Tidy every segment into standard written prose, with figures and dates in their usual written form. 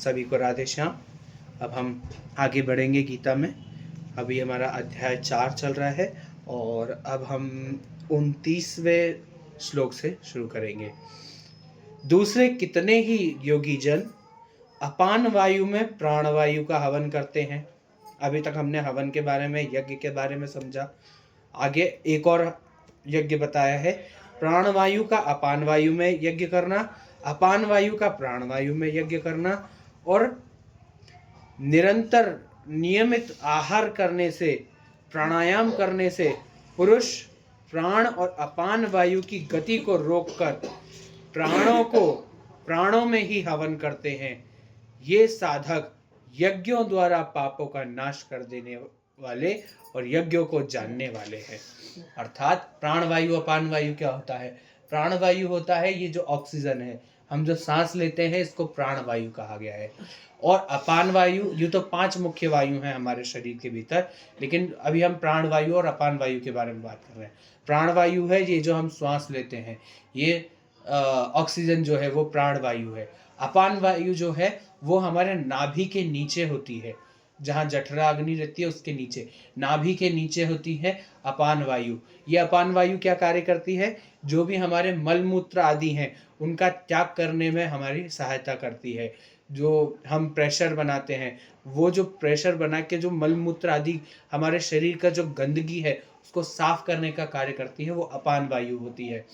सभी को राधे श्याम। अब हम आगे बढ़ेंगे गीता में। अभी हमारा अध्याय 4 चल रहा है और अब हम 29वें श्लोक से शुरू करेंगे। दूसरे कितने ही योगी जन अपान वायु में प्राणवायु का हवन करते हैं। अभी तक हमने हवन के बारे में, यज्ञ के बारे में समझा। आगे एक और यज्ञ बताया है, प्राणवायु का अपान वायु में यज्ञ करना, अपान वायु का प्राणवायु में यज्ञ करना, और निरंतर नियमित आहार करने से, प्राणायाम करने से पुरुष प्राण और अपान वायु की गति को रोककर प्राणों में ही हवन करते हैं। ये साधक यज्ञों द्वारा पापों का नाश कर देने वाले और यज्ञों को जानने वाले हैं। अर्थात प्राणवायु अपान वायु क्या होता है? प्राणवायु होता है ये जो ऑक्सीजन है, हम जो सांस लेते हैं, इसको प्राणवायु कहा गया है। और अपान वायु, ये तो 5 मुख्य वायु हैं हमारे शरीर के भीतर, लेकिन अभी हम प्राणवायु और अपान वायु के बारे में बात कर रहे हैं। प्राणवायु है ये जो हम श्वास लेते हैं, ये ऑक्सीजन जो है वो प्राणवायु है। अपान वायु जो है वो हमारे नाभि के नीचे होती है, जहाँ जठरा अग्नि रहती है उसके नीचे, नाभि के नीचे होती है अपान वायु। ये अपान वायु क्या कार्य करती है? जो भी हमारे मल मूत्र आदि हैं उनका त्याग करने में हमारी सहायता करती है। जो हम प्रेशर बनाते हैं, वो जो प्रेशर बना के जो मल मूत्र आदि हमारे शरीर का जो गंदगी है उसको साफ करने का कार्य करती है, वो अपान वायु होती है।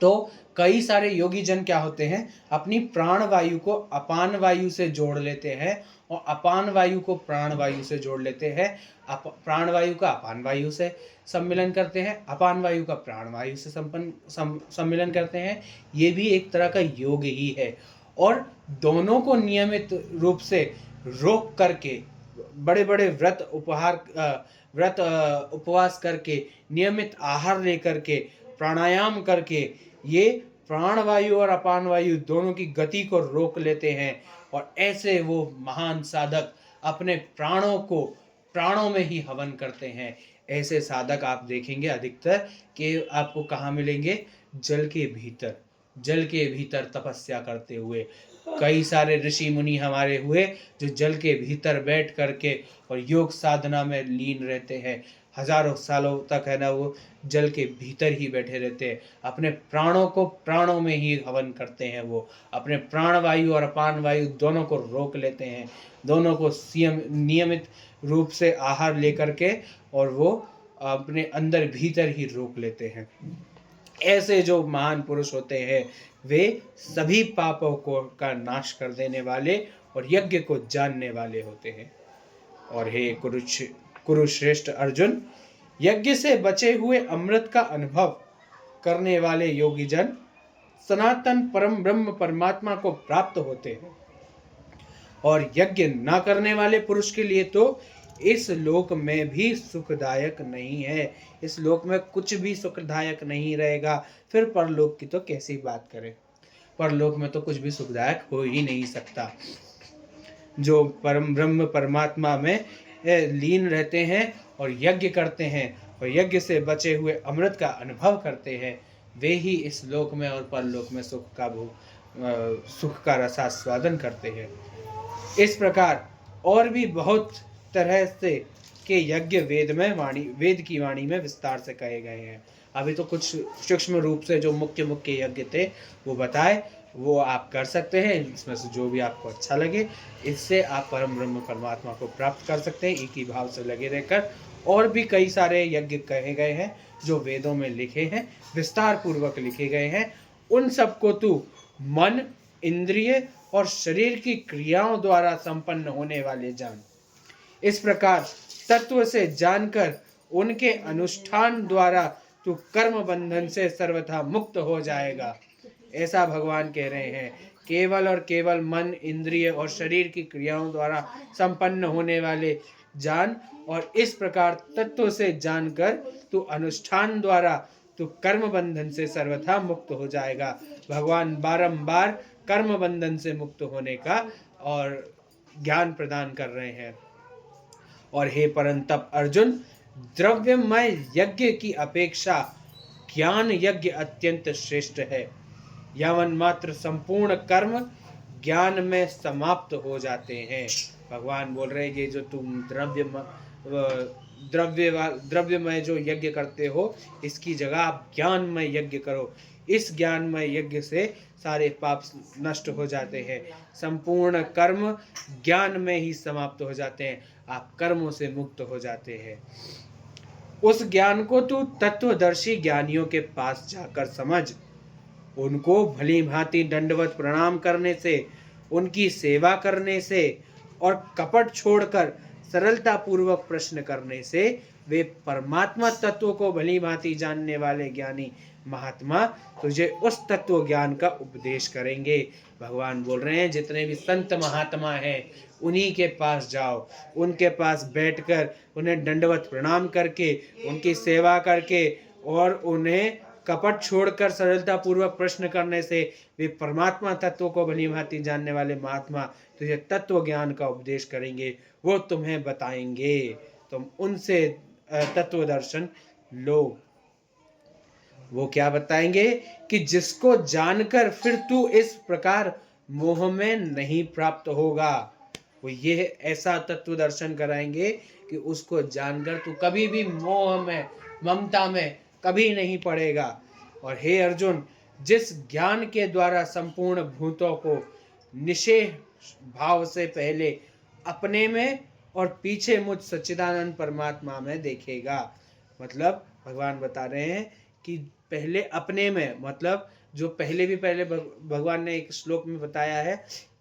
तो कई सारे योगी जन क्या होते हैं, अपनी प्राण वायु को अपान वायु से जोड़ लेते हैं और अपान वायु को प्राण वायु से जोड़ लेते हैं। प्राण वायु का अपान वायु से सम्मिलन करते हैं, अपान वायु का प्राण वायु से सम्मिलन करते हैं। ये भी एक तरह का योग ही है। और दोनों को नियमित रूप से रोक करके, बड़े बड़े व्रत उपवास करके, नियमित आहार लेकर के, प्राणायाम करके ये प्राणवायु और अपान वायु दोनों की गति को रोक लेते हैं। और ऐसे वो महान साधक अपने प्राणों में ही हवन करते हैं। ऐसे साधक आप देखेंगे अधिकतर कि आपको कहाँ मिलेंगे? जल के भीतर तपस्या करते हुए। कई सारे ऋषि मुनि हमारे हुए जो जल के भीतर बैठ करके और योग साधना में लीन रहते हैं। हजारों सालों तक है ना, वो जल के भीतर ही बैठे रहते हैं। अपने प्राणों में ही हवन करते हैं। वो अपने प्राण वायु और अपान वायु दोनों को रोक लेते हैं, दोनों को नियमित रूप से आहार लेकर के, और वो अपने अंदर भीतर ही रोक लेते हैं। ऐसे जो महान पुरुष होते हैं वे सभी पापों का नाश कर देने वाले और यज्ञ को जानने वाले होते हैं। और हे कुरुश्रेष्ठ अर्जुन, यज्ञ से बचे हुए अमृत का अनुभव करने वाले योगी जन सनातन परम ब्रह्म परमात्मा को प्राप्त होते हैं। और यज्ञ ना करने वाले पुरुष के लिए तो इस लोक में भी सुखदायक नहीं है। इस लोक में कुछ भी सुखदायक नहीं रहेगा, फिर परलोक की तो कैसी बात करें? परलोक में तो कुछ भी सुखदायक हो ही नहीं सकता। जो परम ब्रह्म परमात्मा में लीन रहते हैं और यज्ञ करते हैं और यज्ञ से बचे हुए अमृत का अनुभव करते हैं, वे ही इस लोक में और परलोक में सुख का रसास्वादन करते हैं। इस प्रकार और भी बहुत तरह से के यज्ञ वेद की वाणी में विस्तार से कहे गए हैं। अभी तो कुछ सूक्ष्म रूप से जो मुख्य यज्ञ थे वो बताए, वो आप कर सकते हैं। इसमें से जो भी आपको अच्छा लगे, इससे आप परम ब्रह्म परमात्मा को प्राप्त कर सकते हैं एक ही भाव से लगे रहकर। और भी कई सारे यज्ञ कहे गए हैं जो वेदों में लिखे हैं, विस्तार पूर्वक लिखे गए हैं। उन सबको तू मन, इंद्रिय और शरीर की क्रियाओं द्वारा संपन्न होने वाले जान। इस प्रकार तत्व से जानकर उनके अनुष्ठान द्वारा तू कर्म बंधन से सर्वथा मुक्त हो जाएगा। ऐसा भगवान कह रहे हैं। केवल और केवल मन, इंद्रिय और शरीर की क्रियाओं द्वारा संपन्न होने वाले जान, और इस प्रकार तत्व से जानकर तू अनुष्ठान द्वारा तू कर्म बंधन से सर्वथा मुक्त हो जाएगा। भगवान बारंबार कर्म बंधन से मुक्त होने का और ज्ञान प्रदान कर रहे हैं। और हे परंतप अर्जुन, द्रव्यमय यज्ञ की अपेक्षा ज्ञान यज्ञ अत्यंत श्रेष्ठ है। यावन मात्र संपूर्ण कर्म ज्ञान में समाप्त हो जाते हैं। भगवान बोल रहे हैं ये जो तुम द्रव्यमय जो यज्ञ करते हो, इसकी जगह आप ज्ञानमय यज्ञ करो। इस ज्ञानमय यज्ञ से सारे पाप नष्ट हो जाते हैं। संपूर्ण कर्म ज्ञान में ही समाप्त हो जाते हैं। आप कर्मों से मुक्त हो जाते हैं। उस ज्ञान को तू तत्वदर्शी ज्ञानियों के पास जाकर समझ। उनको भली भांति दंडवत प्रणाम करने से, उनकी सेवा करने से और कपट छोड़कर सरलता पूर्वक प्रश्न करने से वे परमात्मा तत्व को भली भांति जानने वाले ज्ञानी महात्मा तुझे उस तत्व ज्ञान का उपदेश करेंगे। भगवान बोल रहे हैं जितने भी संत महात्मा हैं उन्हीं के पास जाओ, उनके पास बैठकर उन्हें दंडवत प्रणाम करके, उनकी सेवा करके और उन्हें कपट छोड़कर सरलता पूर्वक प्रश्न करने से वे परमात्मा तत्व को भली भांति जानने वाले महात्मा तुझे तत्व ज्ञान का उपदेश करेंगे। वो तुम्हें बताएंगे, तुम उनसे तत्व दर्शन लो। वो क्या बताएंगे कि जिसको जानकर फिर तू इस प्रकार मोह में नहीं प्राप्त होगा। वो ये ऐसा तत्व दर्शन कराएंगे कि उसको जानकर तू कभी भी मोह में, ममता में कभी नहीं पड़ेगा। और हे अर्जुन, जिस ज्ञान के द्वारा संपूर्ण भूतों को निषेध भाव से पहले अपने में और पीछे मुझ सच्चिदानंद परमात्मा में देखेगा। मतलब भगवान बता रहे हैं कि पहले अपने में, मतलब जो पहले भगवान ने एक श्लोक में बताया है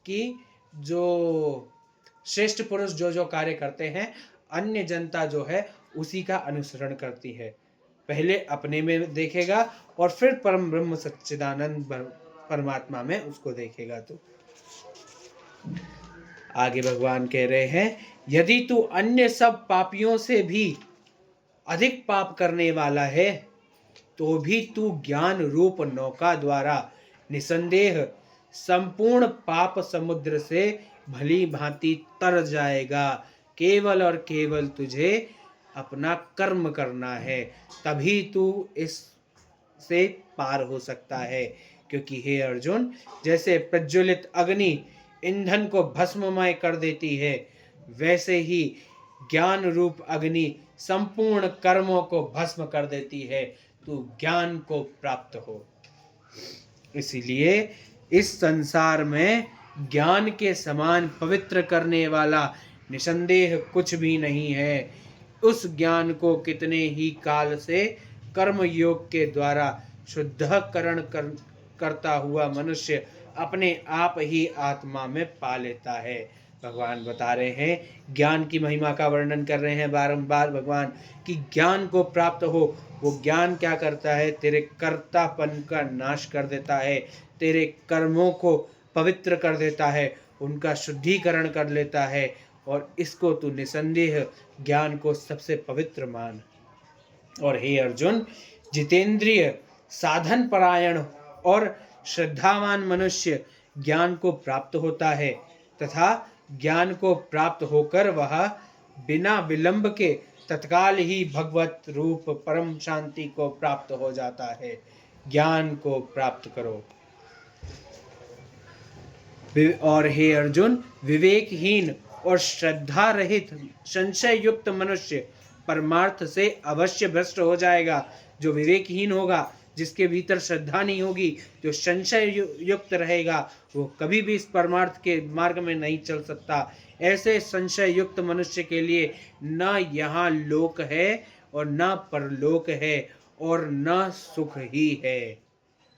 कि जो श्रेष्ठ पुरुष जो जो कार्य करते हैं, अन्य जनता जो है उसी का अनुसरण करती है। पहले अपने में देखेगा और फिर परम ब्रह्म सच्चिदानंद परमात्मा में उसको देखेगा। तो आगे भगवान कह रहे हैं, यदि तू अन्य सब पापियों से भी अधिक पाप करने वाला है तो भी तू ज्ञान रूप नौका द्वारा निसंदेह संपूर्ण पाप समुद्र से भली भांति तर जाएगा। केवल और केवल तुझे अपना कर्म करना है, तभी तू इस से पार हो सकता है। क्योंकि हे अर्जुन, जैसे प्रज्वलित अग्नि ईंधन को भस्ममय कर देती है, वैसे ही ज्ञान रूप अग्नि संपूर्ण कर्मों को भस्म कर देती है। तू ज्ञान को प्राप्त हो। इसीलिए इस संसार में ज्ञान के समान पवित्र करने वाला निसंदेह कुछ भी नहीं है। उस ज्ञान को कितने ही काल से कर्म योग के द्वारा शुद्धकरण करता हुआ मनुष्य अपने आप ही आत्मा में पा लेता है। भगवान बता रहे हैं, ज्ञान की महिमा का वर्णन कर रहे हैं बारंबार भगवान कि ज्ञान को प्राप्त हो। वो ज्ञान क्या करता है? तेरे कर्तापन का नाश कर देता है, तेरे कर्मों को पवित्र कर देता है, उनका शुद्धिकरण कर लेता है। और इसको तू निसंदेह ज्ञान को सबसे पवित्र मान। और हे अर्जुन, जितेंद्रिय, साधन परायण और श्रद्धावान मनुष्य ज्ञान को प्राप्त होता है तथा ज्ञान को प्राप्त होकर वह बिना विलंब के तत्काल ही भगवत रूप परम शांति को प्राप्त हो जाता है। ज्ञान को प्राप्त करो। और हे अर्जुन, विवेकहीन और श्रद्धा रहित संशय युक्त मनुष्य परमार्थ से अवश्य भ्रष्ट हो जाएगा। जो विवेकहीन होगा, जिसके भीतर श्रद्धा नहीं होगी, जो संशय युक्त रहेगा, वो कभी भी इस परमार्थ के मार्ग में नहीं चल सकता। ऐसे संशय युक्त मनुष्य के लिए न यहाँ लोक है और न परलोक है और न सुख ही है।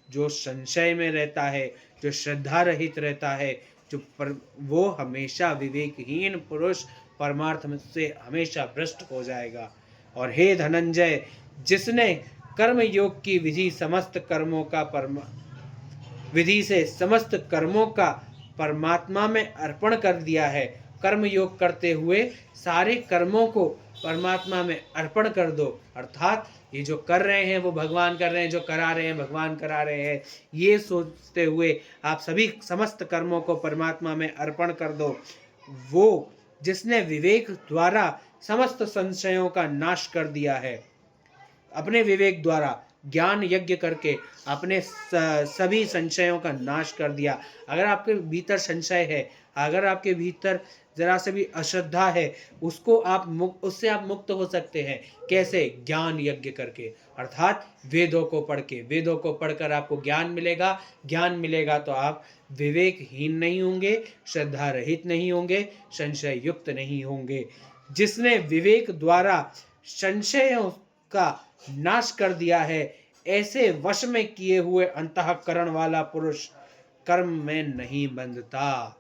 जो संशय में रहता है, जो श्रद्धा रहित रहता है, वो हमेशा विवेकहीन पुरुष परमार्थ से हमेशा भ्रष्ट हो जाएगा। और हे धनंजय, जिसने कर्म योग की विधि से समस्त कर्मों का परमात्मा में अर्पण कर दिया है, कर्म योग करते हुए सारे कर्मों को परमात्मा में अर्पण कर दो। अर्थात ये जो कर रहे हैं वो भगवान कर रहे हैं, जो करा रहे हैं भगवान करा रहे हैं, ये सोचते हुए आप सभी समस्त कर्मों को परमात्मा में अर्पण कर दो। वो जिसने विवेक द्वारा समस्त संशयों का नाश कर दिया है, अपने विवेक द्वारा ज्ञान यज्ञ करके अपने सभी संशयों का नाश कर दिया। अगर आपके भीतर संशय है, अगर आपके भीतर जरा से भी अश्रद्धा है, उससे आप मुक्त हो सकते हैं। कैसे? ज्ञान यज्ञ करके, अर्थात वेदों को पढ़ के। वेदों को पढ़कर आपको ज्ञान मिलेगा। ज्ञान मिलेगा तो आप विवेकहीन नहीं होंगे, श्रद्धा रहित नहीं होंगे, संशय युक्त नहीं होंगे। जिसने विवेक द्वारा संशयों का नाश कर दिया है, ऐसे वश में किए हुए अंतःकरण वाला पुरुष कर्म में नहीं बंधता।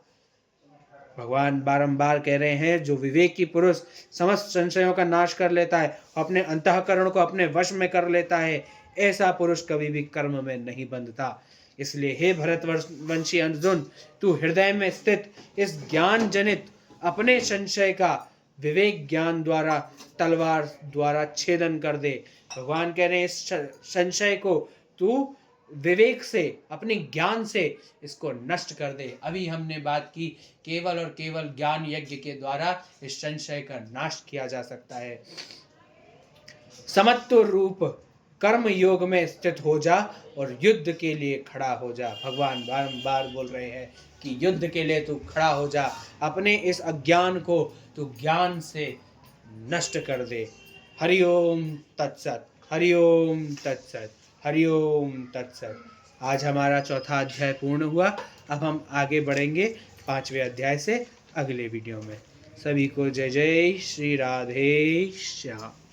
भगवान बारंबार कह रहे हैं, जो विवेकी पुरुष समस्त संशयों का नाश कर लेता है, अपने अंतःकरण को अपने वश में कर लेता है, ऐसा पुरुष कभी भी कर्म में नहीं बंधता। इसलिए हे भरतवंशी अर्जुन, तू हृदय में स्थित इस ज्ञान जनित अपने संशय का विवेक ज्ञान द्वारा, तलवार द्वारा छेदन कर दे। भगवान कह रहे हैं, इस संशय को तू विवेक से, अपने ज्ञान से इसको नष्ट कर दे। अभी हमने बात की, केवल और केवल ज्ञान यज्ञ के द्वारा इस संशय का नाश किया जा सकता है। समत्व रूप कर्म योग में स्थित हो जा और युद्ध के लिए खड़ा हो जा। भगवान बारंबार बोल रहे हैं कि युद्ध के लिए तू खड़ा हो जा, अपने इस अज्ञान को तू ज्ञान से नष्ट कर दे। हरि ओम तत्सत, हरि ओम तत्सत, हरि ओम तत्सत। आज हमारा चौथा अध्याय पूर्ण हुआ। अब हम आगे बढ़ेंगे 5वें अध्याय से अगले वीडियो में। सभी को जय जय श्री राधे श्याम।